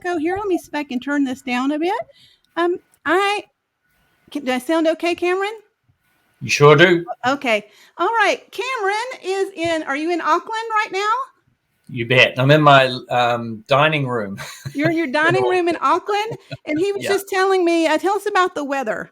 echo here. Let me see if I can turn this down a bit. Do I sound okay, Cameron? You sure do. Okay. All right. Cameron are you in Auckland right now? You bet. I'm in my dining room. You're in your dining room in Auckland? And he was just telling me, tell us about the weather.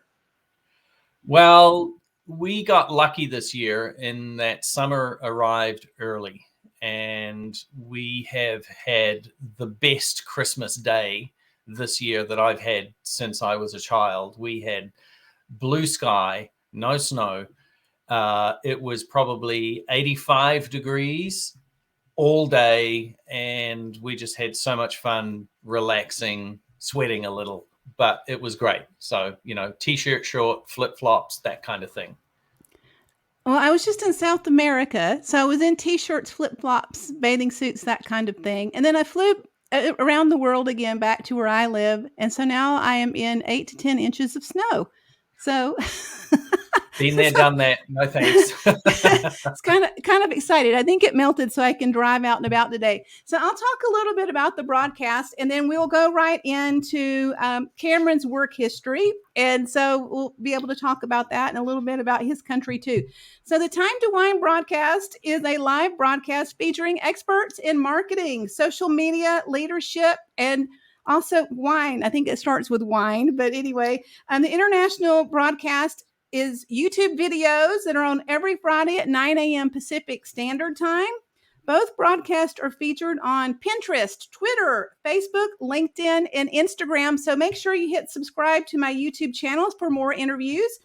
Well, we got lucky this year in that summer arrived early, and we have had the best Christmas day this year that I've had since I was a child. We had blue sky, no snow. It was probably 85 degrees all day, and we just had so much fun, relaxing, sweating a little, but it was great. So, t-shirt, short, flip-flops, that kind of thing. Well, I was just in South America, so I was in t-shirts, flip-flops, bathing suits, that kind of thing. And then I flew around the world again back to where I live, and so now I am in 8 to 10 inches of snow. So been there, done that. No thanks. It's kind of excited. I think it melted so I can drive out and about today. So I'll talk a little bit about the broadcast, and then we'll go right into Cameron's work history. And so we'll be able to talk about that and a little bit about his country too. So the Time to Wine broadcast is a live broadcast featuring experts in marketing, social media, leadership, and also wine. I think it starts with wine, but anyway, the international broadcast is YouTube videos that are on every Friday at 9 a.m. Pacific Standard Time. Both broadcasts are featured on Pinterest, Twitter, Facebook, LinkedIn, and Instagram. So make sure you hit subscribe to my YouTube channels for more interviews.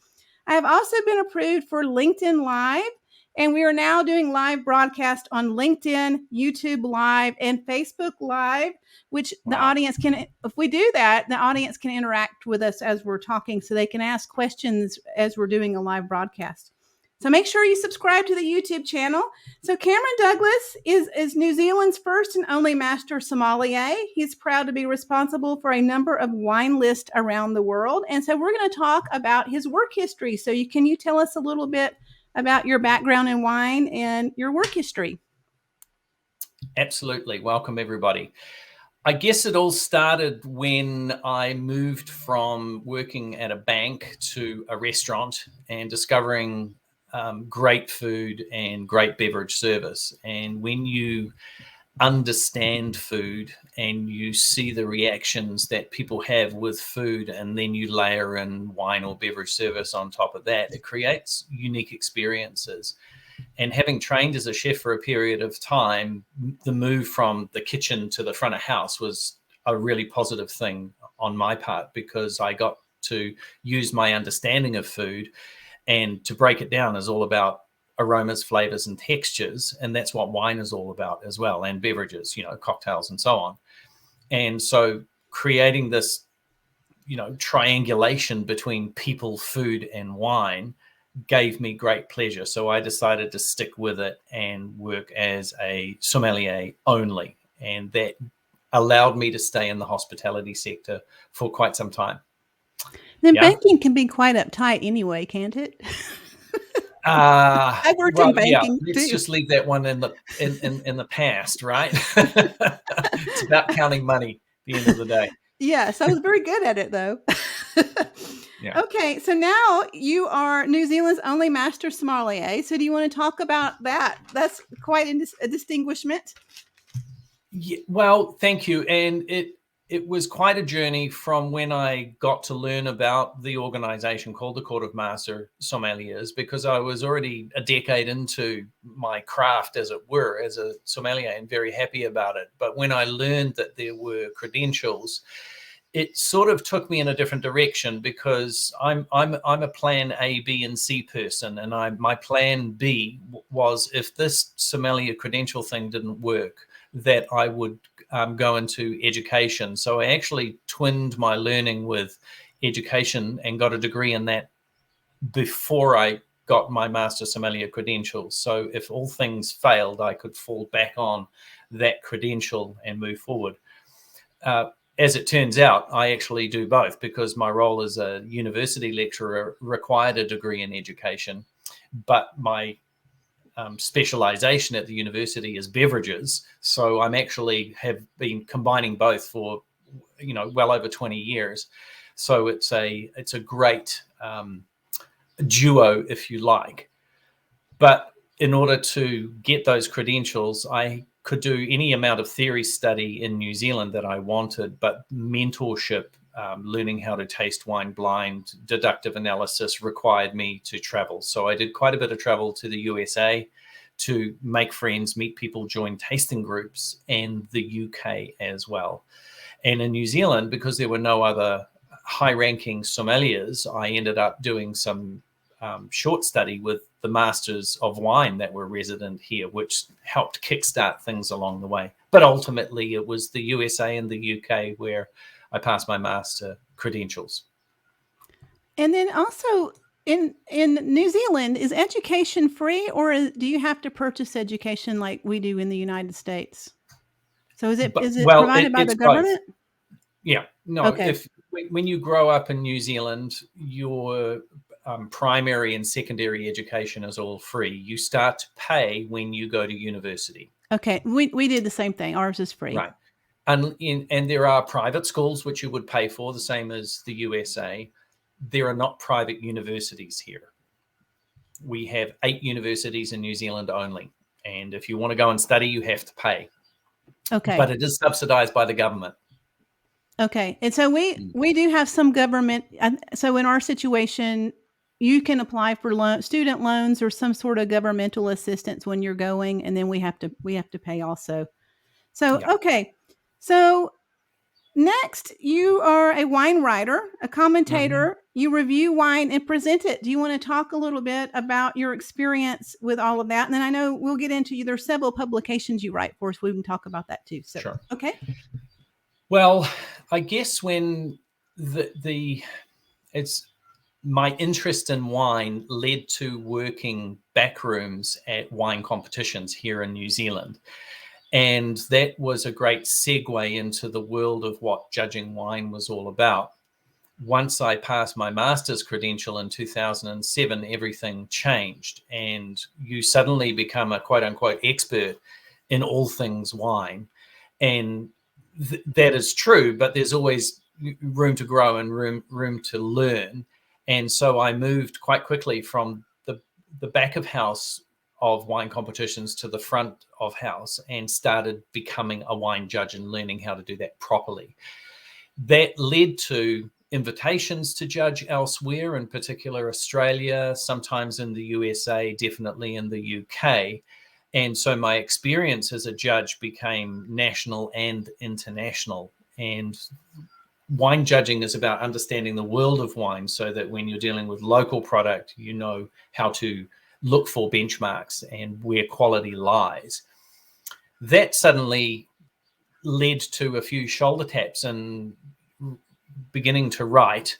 I have also been approved for LinkedIn Live, and we are now doing live broadcast on LinkedIn, YouTube Live, and Facebook Live, which the audience can, if we do that, the audience can interact with us as we're talking, so they can ask questions as we're doing a live broadcast. So make sure you subscribe to the YouTube channel. So Cameron Douglas is New Zealand's first and only master sommelier. He's proud to be responsible for a number of wine lists around the world. And so we're going to talk about his work history. So can you tell us a little bit about your background in wine and your work history? Absolutely. Welcome, everybody. I guess it all started when I moved from working at a bank to a restaurant and discovering great food and great beverage service. And when you understand food and you see the reactions that people have with food, and then you layer in wine or beverage service on top of that, it creates unique experiences. And having trained as a chef for a period of time, the move from the kitchen to the front of house was a really positive thing on my part, because I got to use my understanding of food, and to break it down is all about aromas, flavors, and textures. And that's what wine is all about as well, and beverages, cocktails and so on. And so creating this, triangulation between people, food, and wine gave me great pleasure. So I decided to stick with it and work as a sommelier only. And that allowed me to stay in the hospitality sector for quite some time. Then banking can be quite uptight anyway, can't it? I've worked in banking. Let's just leave that one in the past, right? It's about counting money at the end of the day. Yes, I was very good at it, though. Yeah. Okay, so now you are New Zealand's only master sommelier. So do you want to talk about that? That's quite a distinguishment. Yeah, well, thank you. And it was quite a journey from when I got to learn about the organization called the Court of Master Sommeliers, because I was already a decade into my craft, as it were, as a sommelier, and very happy about it. But when I learned that there were credentials, it sort of took me in a different direction, because I'm a plan A, B, and C person. And my plan B was, if this sommelier credential thing didn't work, that I would go into education. So I actually twinned my learning with education and got a degree in that before I got my master sommelier credentials. So if all things failed, I could fall back on that credential and move forward. As it turns out, I actually do both, because my role as a university lecturer required a degree in education, but my specialization at the university is beverages. So I'm actually have been combining both for well over 20 years. So it's a great duo, if you like. But in order to get those credentials, I could do any amount of theory study in New Zealand that I wanted, but mentorship, learning how to taste wine blind, deductive analysis required me to travel. So I did quite a bit of travel to the USA to make friends, meet people, join tasting groups, and the UK as well. And in New Zealand, because there were no other high-ranking sommeliers, I ended up doing some short study with the masters of wine that were resident here, which helped kickstart things along the way. But ultimately, it was the USA and the UK where I passed my master credentials. And then also in New Zealand, is education free, or do you have to purchase education like we do in the United States? So is it provided by the government? Both. Yeah, no. Okay. When you grow up in New Zealand, your primary and secondary education is all free. You start to pay when you go to university. Okay, we did the same thing. Ours is free. Right. And there are private schools which you would pay for, the same as the USA. There are not private universities here. We have 8 universities in New Zealand only. And if you want to go and study, you have to pay. Okay. But it is subsidized by the government. Okay. And so we do have some government. So in our situation, you can apply for student loans or some sort of governmental assistance when you're going, and then we have to pay also. So, Yeah. Okay. So next, you are a wine writer, a commentator. You review wine and present it. Do you want to talk a little bit about your experience with all of that? And then I know we'll get into there's several publications you write for us. We can talk about that too. So, Sure. Okay. Well, I guess when it's my interest in wine led to working backrooms at wine competitions here in New Zealand. And that was a great segue into the world of what judging wine was all about. Once I passed my master's credential in 2007, everything changed, and you suddenly become a quote unquote expert in all things wine. And that is true, but there's always room to grow and room to learn. And so I moved quite quickly from the back of house of wine competitions to the front of house and started becoming a wine judge and learning how to do that properly. That led to invitations to judge elsewhere, in particular Australia, sometimes in the USA, definitely in the UK. And so my experience as a judge became national and international. And wine judging is about understanding the world of wine so that when you're dealing with local product, you know how to look for benchmarks and where quality lies. That suddenly led to a few shoulder taps and beginning to write.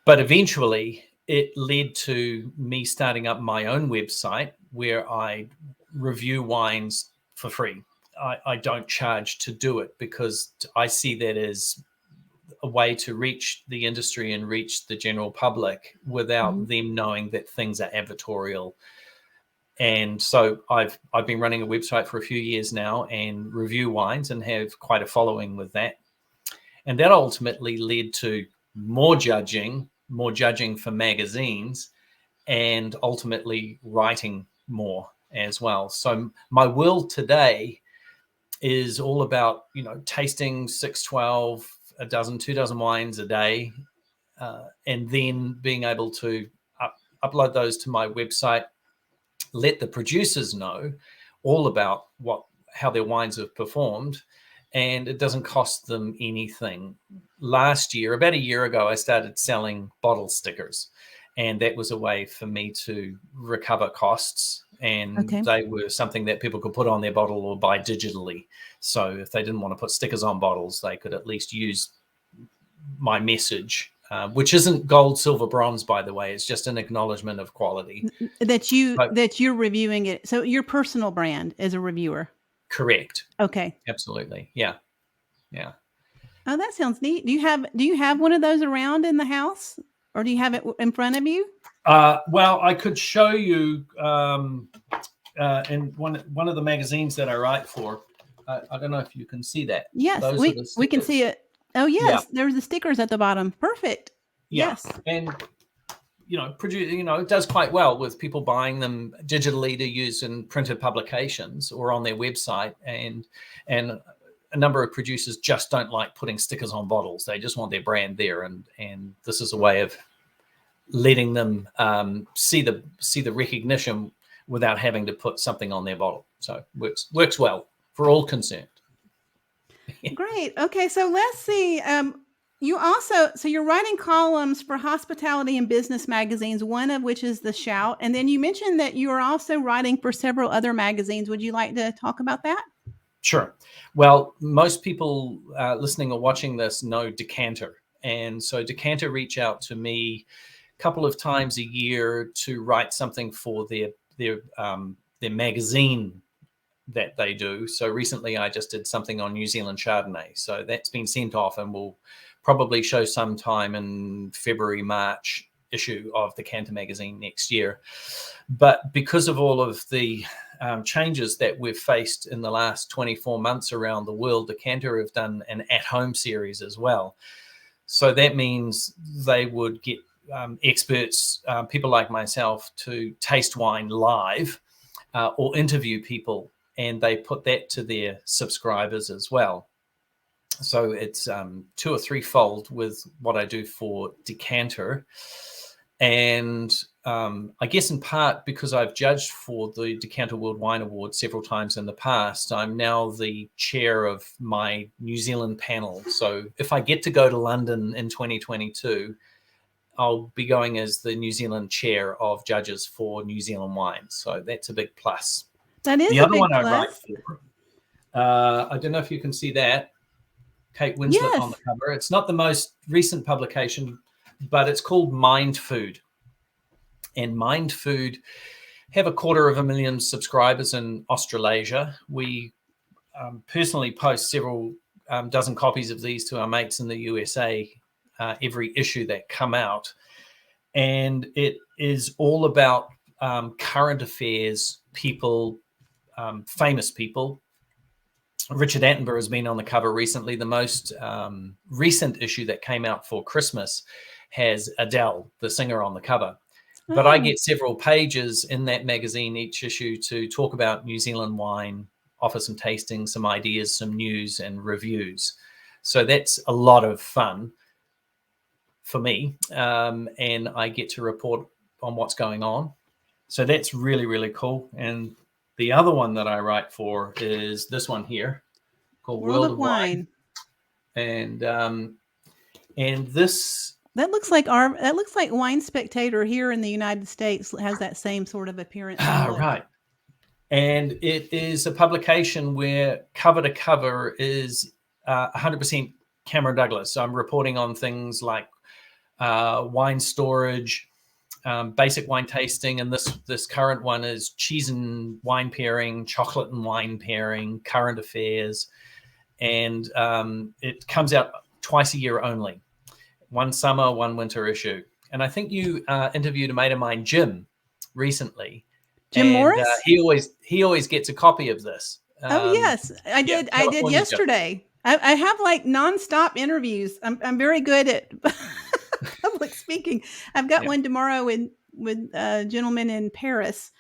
But eventually it led to me starting up my own website where I review wines for free. I don't charge to do it because I see that as a way to reach the industry and reach the general public without them knowing that things are advertorial. And so I've been running a website for a few years now and review wines and have quite a following with that. And that ultimately led to more judging for magazines, and ultimately writing more as well. So my world today is all about, tasting 6, 12, a dozen, 2 dozen wines a day, and then being able to upload those to my website, let the producers know all about how their wines have performed, and it doesn't cost them anything. Last year, about a year ago, I started selling bottle stickers, and that was a way for me to recover costs. And they were something that people could put on their bottle or buy digitally. So if they didn't want to put stickers on bottles, they could at least use my message, which isn't gold, silver, bronze, by the way. It's just an acknowledgement of quality. That you're reviewing it. So your personal brand as a reviewer. Correct. Okay. Absolutely. Yeah. Yeah. Oh, that sounds neat. Do you have one of those around in the house, or do you have it in front of you? Well, I could show you in one of the magazines that I write for. I don't know if you can see that. Yes, Those are the we can stickers. see it. Oh Yeah. yes, there's the stickers at the bottom. Perfect. Yeah. Yes. And it does quite well with people buying them digitally to use in printed publications or on their website. And a number of producers just don't like putting stickers on bottles. They just want their brand there. And this is a way of letting them see the recognition without having to put something on their bottle. So works well for all concerned. Great. Okay, so let's see. You're writing columns for hospitality and business magazines, one of which is The Shout. And then you mentioned that you are also writing for several other magazines. Would you like to talk about that? Sure. Well, most people listening or watching this know Decanter. And so Decanter reach out to me a couple of times a year to write something for their magazine that they do. So recently I just did something on New Zealand Chardonnay. So that's been sent off and will probably show sometime in February, March issue of Decanter magazine next year. But because of all of the changes that we've faced in the last 24 months around the world, Decanter have done an at-home series as well. So that means they would get experts, people like myself, to taste wine live or interview people, and they put that to their subscribers as well. So it's 2 or 3-fold with what I do for Decanter. And I guess in part because I've judged for the Decanter World Wine Award several times in the past, I'm now the chair of my New Zealand panel. So if I get to go to London in 2022, I'll be going as the New Zealand chair of judges for New Zealand wines. So that's a big plus. That is the a other big one plus. I write for. I don't know if you can see that. Kate Winslet Yes. on the cover. It's not the most recent publication, but it's called Mind Food. And Mind Food have 250,000 subscribers in Australasia. We personally post several dozen copies of these to our mates in the USA every issue that come out. And it is all about current affairs, people, famous people. Richard Attenborough has been on the cover recently. The most recent issue that came out for Christmas has Adele, the singer, on the cover. But I get several pages in that magazine each issue to talk about New Zealand wine, offer some tasting, some ideas, some news and reviews. So that's a lot of fun for me. And I get to report on what's going on. So that's really, really cool. And the other one that I write for is this one here called World of Wine. And this... That looks like Wine Spectator here in the United States has that same sort of appearance. Right. And it is a publication where cover to cover is 100% Cameron Douglas. So I'm reporting on things like wine storage, basic wine tasting, and this current one is cheese and wine pairing, chocolate and wine pairing, current affairs, and it comes out twice a year only. One summer, one winter issue. And I think you interviewed a mate of mine, Jim, recently. Jim Morris? He always gets a copy of this. Oh yes, I did. I did yesterday. I have like nonstop interviews. I'm very good at public speaking. I've got one tomorrow with a gentleman in Paris.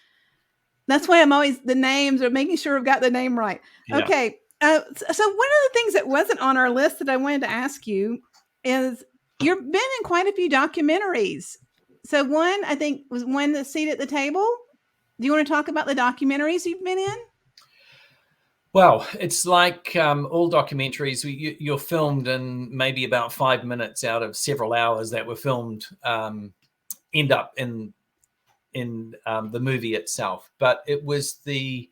That's why I'm always the names or making sure I've got the name right. Yeah. Okay. So one of the things that wasn't on our list that I wanted to ask you is you've been in quite a few documentaries. So one, I think, was one, The Seat at the Table. Do you want to talk about the documentaries you've been in? Well, it's like all documentaries, you're filmed in maybe about 5 minutes out of several hours that were filmed end up in the movie itself. But it was the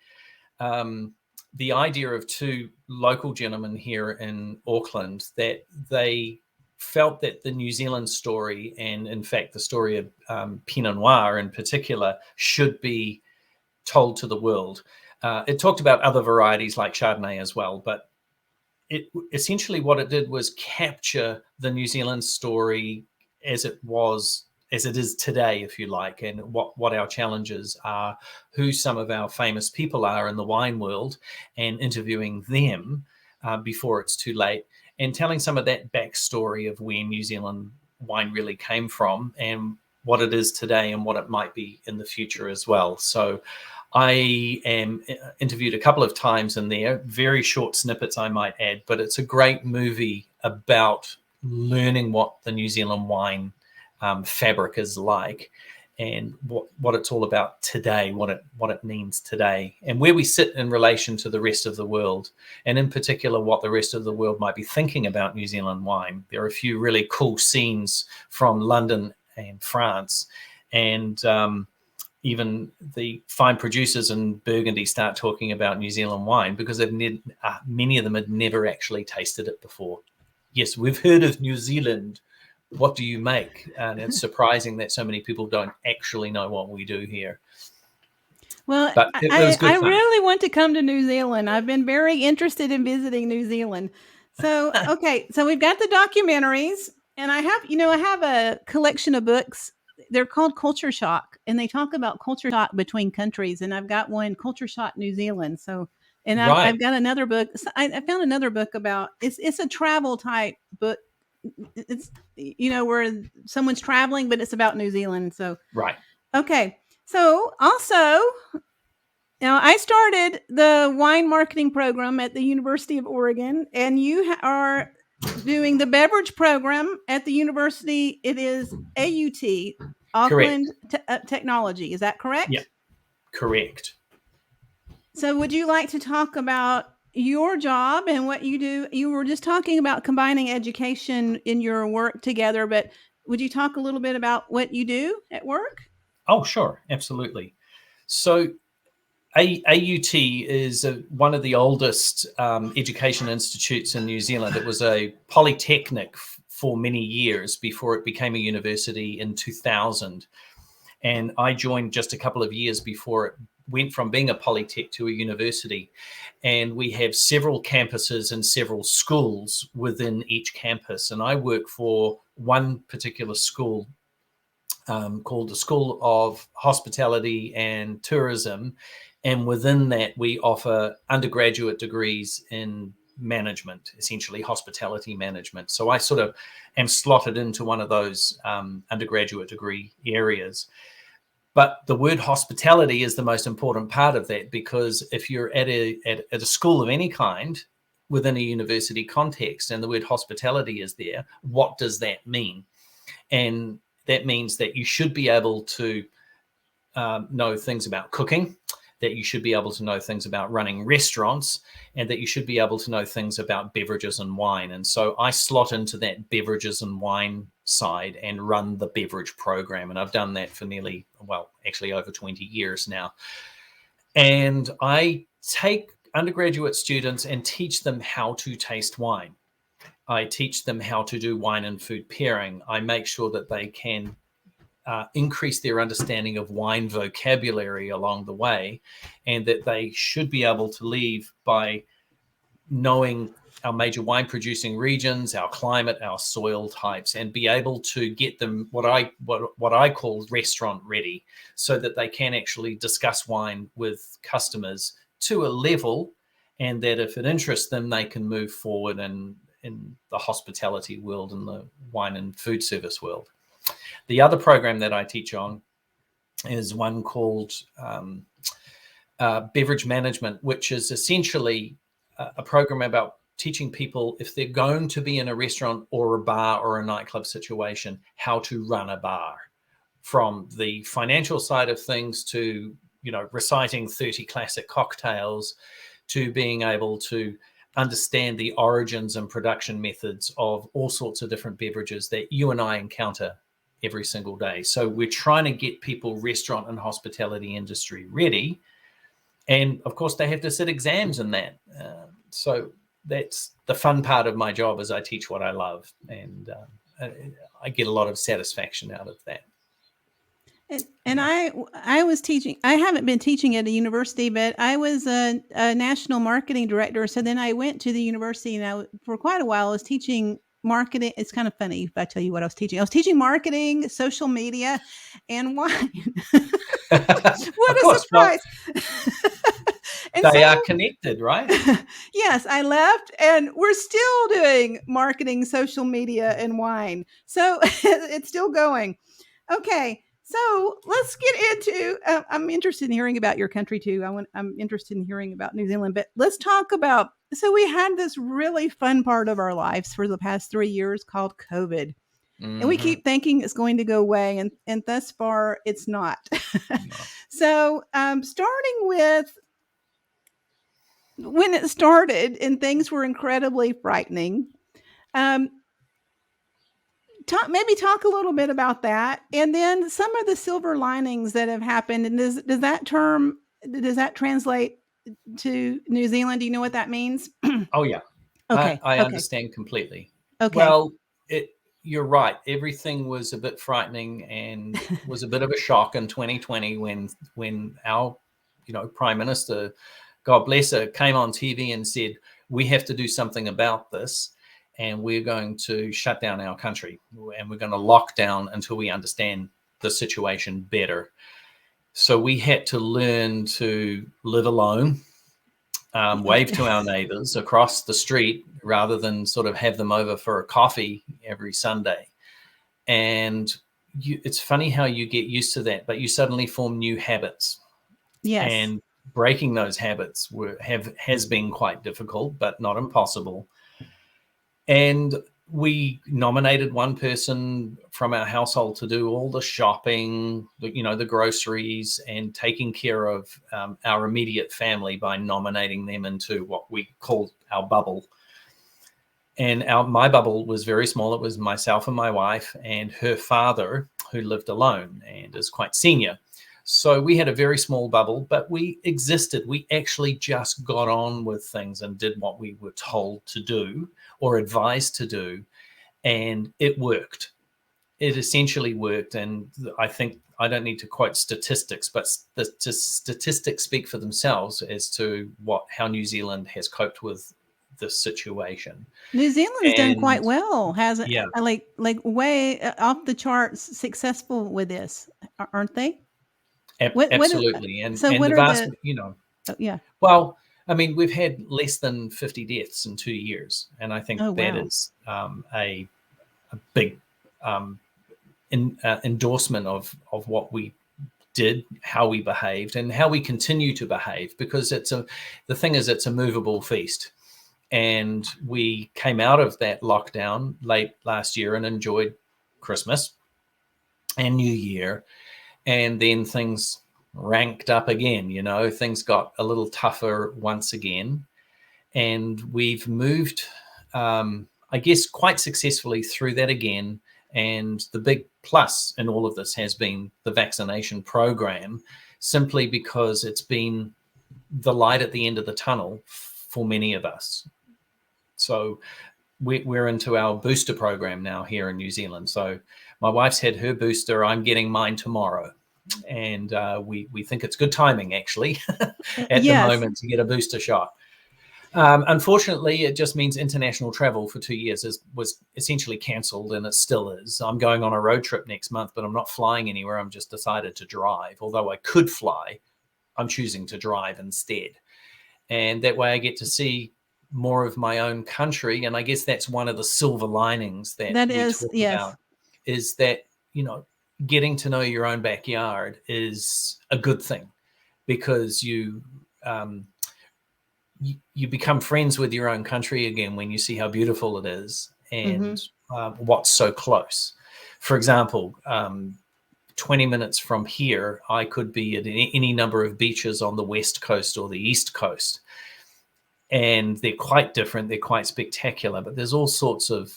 idea of 2 local gentlemen here in Auckland that they felt that the New Zealand story, and in fact the story of Pinot Noir in particular, should be told to the world. It talked about other varieties like Chardonnay as well, but it essentially what it did was capture the New Zealand story as it was as it is today, if you like, and what our challenges are, who some of our famous people are in the wine world, and interviewing them before it's too late, and telling some of that backstory of where New Zealand wine really came from and what it is today and what it might be in the future as well. So I am interviewed a couple of times in there, very short snippets I might add, but it's a great movie about learning what the New Zealand wine fabric is like, and what it's all about today, what it means today, and where we sit in relation to the rest of the world, and in particular what the rest of the world might be thinking about New Zealand wine. There are a few really cool scenes from London and France, and even the fine producers in Burgundy start talking about New Zealand wine because many of them had never actually tasted it before. Yes, we've heard of New Zealand. What do you make? And it's surprising that so many people don't actually know what we do here. Well, But it was good I fun. really want to come to New Zealand. I've been very interested in visiting New Zealand. So, okay, so we've got the documentaries, and I have a collection of books. They're called Culture Shock, and they talk about culture shock between countries. And I've got one, Culture Shock New Zealand. So, and Right. I've got another book. I found another book about it's a travel type book. It's where someone's traveling, but it's about New Zealand. So, Right. okay. So also, now I started the wine marketing program at the University of Oregon, and you are doing the beverage program at the university. It is AUT, Auckland Technology. Is that correct? Yeah, correct. So would you like to talk about your job and what you do? You were just talking about combining education in your work together, but would you talk a little bit about what you do at work? Oh, sure. Absolutely. So AUT is one of the oldest education institutes in New Zealand. It was a polytechnic for many years before it became a university in 2000. And I joined just a couple of years before it went from being a polytech to a university. And we have several campuses and several schools within each campus. And I work for one particular school called the School of Hospitality and Tourism. And within that, we offer undergraduate degrees in management, essentially hospitality management. So I sort of am slotted into one of those undergraduate degree areas. But the word hospitality is the most important part of that, because if you're at a school of any kind within a university context and the word hospitality is there, what does that mean? And that means that you should be able to know things about cooking, that you should be able to know things about running restaurants, and that you should be able to know things about beverages and wine. And so I slot into that beverages and wine side and run the beverage program. And I've done that for actually over 20 years now. And I take undergraduate students and teach them how to taste wine. I teach them how to do wine and food pairing. I make sure that they can increase their understanding of wine vocabulary along the way, and that they should be able to leave by knowing our major wine producing regions, our climate, our soil types, and be able to get them what I call restaurant ready, so that they can actually discuss wine with customers to a level, and that if it interests them, they can move forward in the hospitality world and the wine and food service world. The other program that I teach on is one called Beverage Management, which is essentially a program about teaching people, if they're going to be in a restaurant or a bar or a nightclub situation, how to run a bar, from the financial side of things to, reciting 30 classic cocktails, to being able to understand the origins and production methods of all sorts of different beverages that you and I encounter every single day. So we're trying to get people restaurant and hospitality industry ready. And of course, they have to sit exams in that. So that's the fun part of my job, is I teach what I love. And I get a lot of satisfaction out of that. And I was teaching. I haven't been teaching at a university, but I was a national marketing director. So then I went to the university, and for quite a while I was teaching marketing. It's kind of funny if I tell you what I was teaching. I was teaching marketing, social media, and wine. What Of a course, well, surprise. And they are so, connected, right? yes, I left and we're still doing marketing, social media, and wine. So it's still going. Okay. So let's get into. I'm interested in hearing about your country too. I'm interested in hearing about New Zealand, but let's talk about. So we had this really fun part of our lives for the past 3 years called COVID, and we Hmm. keep thinking it's going to go away, and thus far it's not. No. So, starting with when it started and things were incredibly frightening. Um, maybe talk a little bit about that, and then some of the silver linings that have happened. And does that translate to New Zealand? Do you know what that means? Oh yeah, Okay, I okay, understand completely. okay. Well, you're right. Everything was a bit frightening and was a bit of a shock in 2020 when our, Prime Minister, God bless her, came on TV and said, we have to do something about this, and we're going to shut down our country and we're going to lock down until we understand the situation better. So we had to learn to live alone, wave to our neighbors across the street rather than sort of have them over for a coffee every Sunday. And it's funny how you get used to that, but you suddenly form new habits. Yes. And breaking those habits has been quite difficult, but not impossible. And we nominated one person from our household to do all the shopping, the groceries, and taking care of our immediate family by nominating them into what we called our bubble. And my bubble was very small. It was myself and my wife and her father, who lived alone and is quite senior. So we had a very small bubble, but we existed. We actually just got on with things and did what we were told to do or advised to do, and it worked. It essentially worked. And I think I don't need to quote statistics, but the statistics speak for themselves as to how New Zealand has coped with this situation. New Zealand's done quite And well, hasn't yeah, like way off the charts successful with this, aren't they? What absolutely. And so and what the are vast, the oh, yeah. well, I mean, we've had less than 50 deaths in 2 years, and I think Oh, that wow. is a big um, endorsement of what we did, how we behaved, and how we continue to behave. Because the thing is, it's a movable feast, and we came out of that lockdown late last year and enjoyed Christmas and New Year, and then things ranked up again. Things got a little tougher once again, and we've moved, I guess, quite successfully through that again. And the big plus in all of this has been the vaccination program, simply because it's been the light at the end of the tunnel for many of us. So we're into our booster program now here in New Zealand. So my wife's had her booster. I'm getting mine tomorrow. And we think it's good timing, actually, at the Yes. moment to get a booster shot. Unfortunately, it just means international travel for 2 years was essentially cancelled, and it still is. I'm going on a road trip next month, but I'm not flying anywhere. I'm just decided to drive. Although I could fly, I'm choosing to drive instead. And that way I get to see more of my own country. And I guess that's one of the silver linings that That we is, talk yes. about, is that, getting to know your own backyard is a good thing, because you become friends with your own country again when you see how beautiful it is and what's so close. For example, 20 minutes from here, I could be at any number of beaches on the West Coast or the East Coast. And they're quite different. They're quite spectacular, but there's all sorts of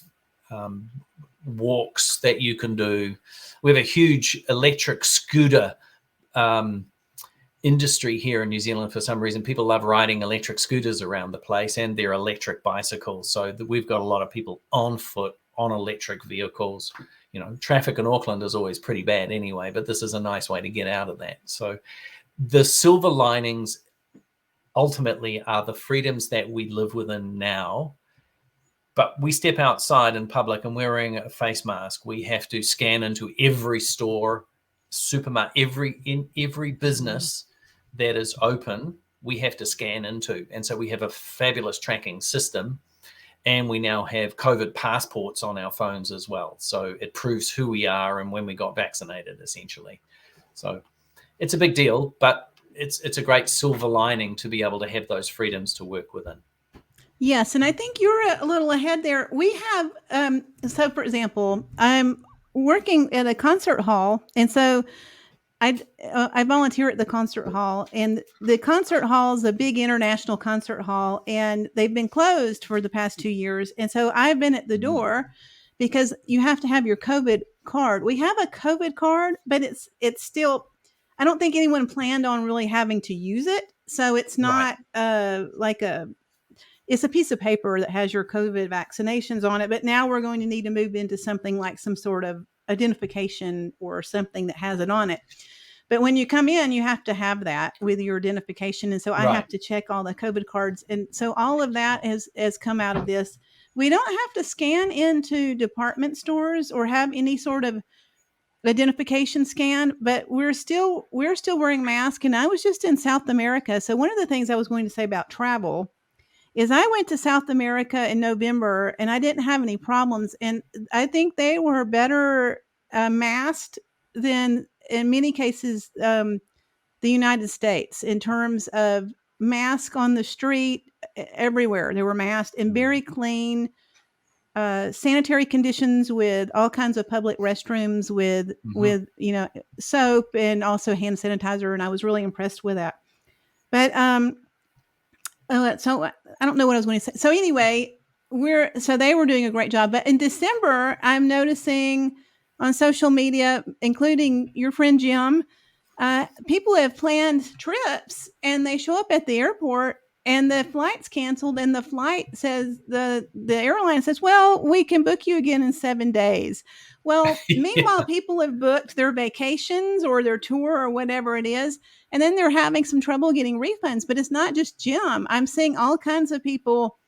walks that you can do. We have a huge electric scooter industry here in New Zealand. For some reason, people love riding electric scooters around the place, and their electric bicycles. So we've got a lot of people on foot on electric vehicles. Traffic in Auckland is always pretty bad anyway, but this is a nice way to get out of that. So the silver linings ultimately are the freedoms that we live within now, But we step outside in public and we're wearing a face mask. We have to scan into every store, supermarket, every business that is open, we have to scan into. And so we have a fabulous tracking system. And we now have COVID passports on our phones as well. So it proves who we are and when we got vaccinated, essentially. So it's a big deal, but it's a great silver lining to be able to have those freedoms to work within. Yes, and I think you're a little ahead there. We have, so for example, I'm working at a concert hall, and so I volunteer at the concert hall, and the concert hall is a big international concert hall, and they've been closed for the past 2 years. And so I've been at the door because you have to have your COVID card. We have a COVID card, but it's still, I don't think anyone planned on really having to use it. So it's not it's a piece of paper that has your COVID vaccinations on it. But now we're going to need to move into something like some sort of identification or something that has it on it. But when you come in, you have to have that with your identification. And so I have to check all the COVID cards. And so all of that has come out of this. We don't have to scan into department stores or have any sort of identification scan, but we're still wearing masks. And I was just in South America. So one of the things I was going to say about travel is I went to South America in November and I didn't have any problems. And I think they were better masked than, in many cases, the United States in terms of mask on the street everywhere. They were masked and very clean, sanitary conditions with all kinds of public restrooms with soap and also hand sanitizer. And I was really impressed with that. But so I don't know what I was going to say. So anyway, they were doing a great job. But in December, I'm noticing on social media, including your friend Jim, people have planned trips and they show up at the airport and the flight's canceled, and the flight says the airline says, well, we can book you again in 7 days. Well, meanwhile, people have booked their vacations or their tour or whatever it is, and then they're having some trouble getting refunds. But it's not just Jim. I'm seeing all kinds of people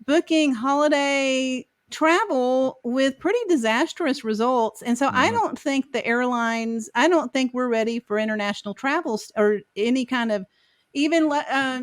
booking holiday travel with pretty disastrous results. And so I don't think the airlines, I don't think we're ready for international travels or any kind of even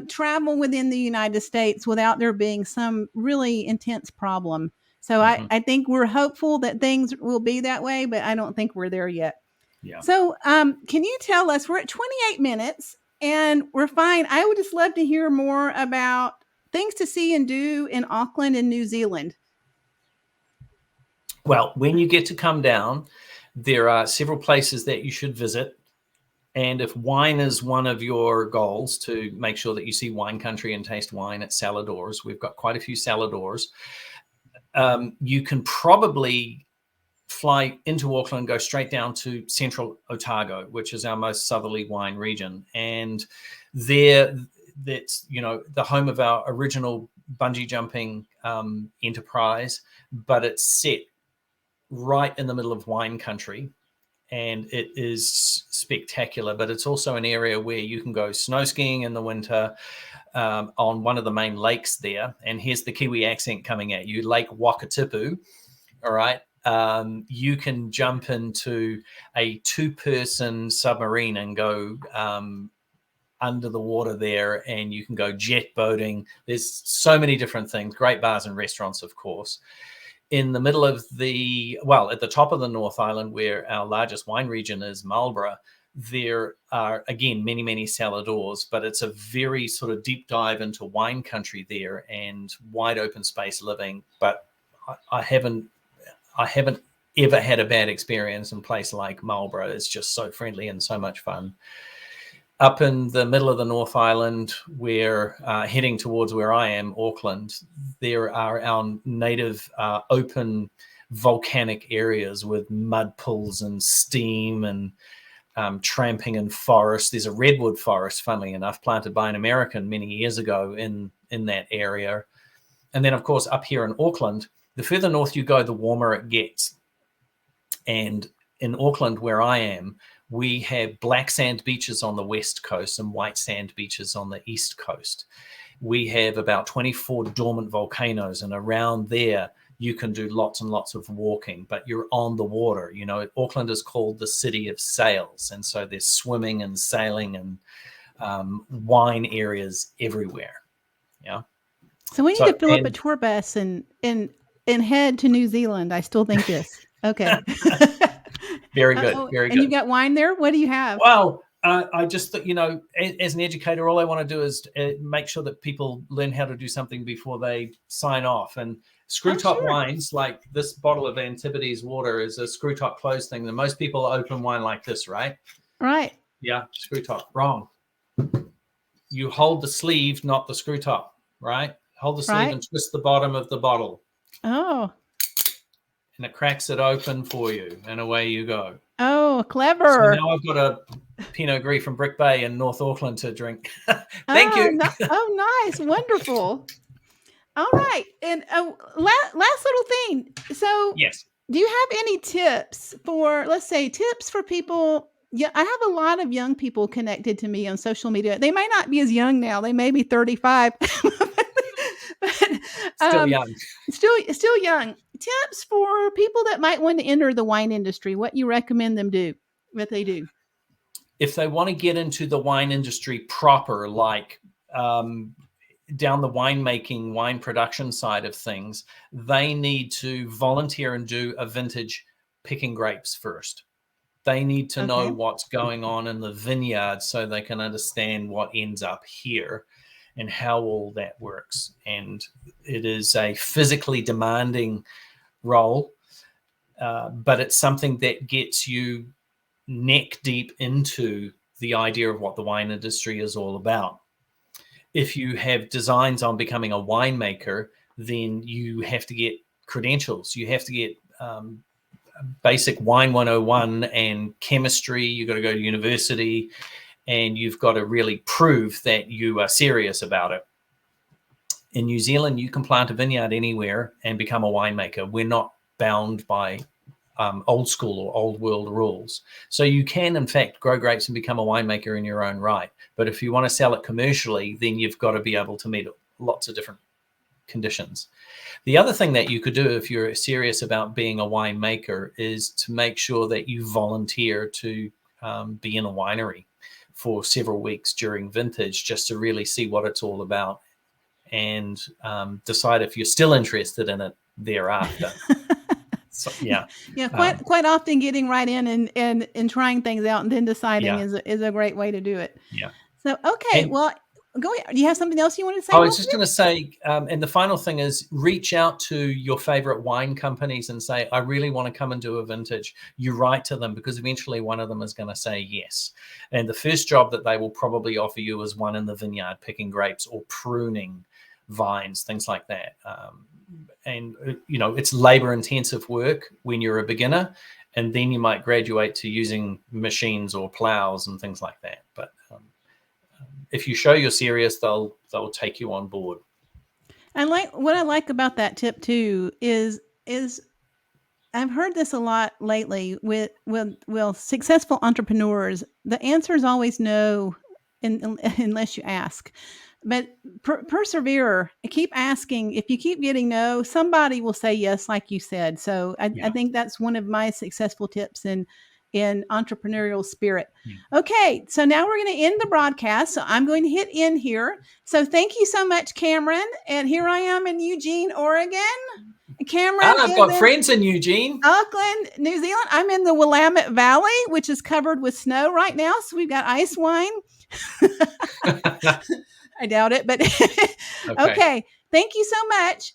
travel within the United States without there being some really intense problem. So I think we're hopeful that things will be that way, but I don't think we're there yet. Yeah. So can you tell us, we're at 28 minutes and we're fine. I would just love to hear more about things to see and do in Auckland and New Zealand. Well, when you get to come down, there are several places that you should visit. And if wine is one of your goals, to make sure that you see wine country and taste wine at Saladors, we've got quite a few Saladors. You can probably fly into Auckland, go straight down to central Otago, which is our most southerly wine region. And there, that's, the home of our original bungee jumping enterprise, but it's set right in the middle of wine country. And it is spectacular, but it's also an area where you can go snow skiing in the winter on one of the main lakes there. And here's the Kiwi accent coming at you, Lake Wakatipu. All right. You can jump into a 2-person submarine and go under the water there, and you can go jet boating. There's so many different things, great bars and restaurants, of course. In the middle of at the top of the North Island, where our largest wine region is, Marlborough, there are, again, many, many Saladors, but it's a very sort of deep dive into wine country there and wide open space living. But I haven't ever had a bad experience in a place like Marlborough. It's just so friendly and so much fun. Up in the middle of the North Island, we're heading towards where I am, Auckland, there are our native open volcanic areas with mud pools and steam and tramping in forest. There's a redwood forest, funnily enough, planted by an American many years ago in that area. And then, of course, up here in Auckland, the further north you go, the warmer it gets. And in Auckland, where I am, we have black sand beaches on the west coast and white sand beaches on the east coast. we have about 24 dormant volcanoes, and around there you can do lots and lots of walking, but you're on the water. You know, Auckland is called the city of sails, and so there's swimming and sailing and wine areas everywhere. Yeah. So we need to fill up a tour bus and head to New Zealand. I still think this. Okay. Very good. Very good. And you got wine there? What do you have? Well, I just thought, you know, as an educator, all I want to do is make sure that people learn how to do something before they sign off. And screw top wines, like this bottle of Antipodes water, is a screw top closed thing. And most people open wine like this, right? Right. Yeah, screw top. Wrong. You hold the sleeve, not the screw top, right? Hold the sleeve and twist the bottom of the bottle. Oh. And it cracks it open for you, and away you go. Oh, clever. So now I've got a Pinot Gris from Brick Bay in North Auckland to drink. Thank you. Nice. Wonderful. All right. And last little thing. So yes. Do you have any tips for, let's say, tips for people? Yeah, I have a lot of young people connected to me on social media. They might not be as young now. They may be 35. But, still young. Still young. Tips for people that might want to enter the wine industry. What you recommend them do? What they do? If they want to get into the wine industry proper, like down the winemaking, wine production side of things, they need to volunteer and do a vintage picking grapes first. They need to know what's going on in the vineyard so they can understand what ends up here and how all that works. And it is a physically demanding role, but it's something that gets you neck deep into the idea of what the wine industry is all about. If you have designs on becoming a winemaker, then you have to get credentials. You have to get basic wine 101 and chemistry. You've got to go to university, and you've got to really prove that you are serious about it. In New Zealand, you can plant a vineyard anywhere and become a winemaker. We're not bound by old school or old world rules. So you can, in fact, grow grapes and become a winemaker in your own right. But if you want to sell it commercially, then you've got to be able to meet lots of different conditions. The other thing that you could do if you're serious about being a winemaker is to make sure that you volunteer to be in a winery for several weeks during vintage, just to really see what it's all about and decide if you're still interested in it thereafter. So, yeah. Quite often getting right in and trying things out and then deciding is a great way to do it. Yeah. So, okay. Well, go ahead. Do you have something else you want to say? I was just going to say, and the final thing is reach out to your favorite wine companies and say, I really want to come and do a vintage. You write to them, because eventually one of them is going to say yes. And the first job that they will probably offer you is one in the vineyard, picking grapes or pruning vines, things like that. And, you know, it's labor intensive work when you're a beginner, and then you might graduate to using machines or plows and things like that. But if you show you're serious, they'll take you on board. And what I like about that tip too is I've heard this a lot lately with successful entrepreneurs. The answer is always no, unless you ask. But persevere, keep asking. If you keep getting no, somebody will say yes, like you said. So I think that's one of my successful tips in entrepreneurial spirit. Okay, so now we're going to end the broadcast. So I'm going to hit end here. So thank you so much, Cameron. And here I am in Eugene, Oregon. Cameron, I've got friends in Eugene, Auckland, New Zealand. I'm in the Willamette Valley, which is covered with snow right now. So we've got ice wine. I doubt it, but okay. Thank you so much.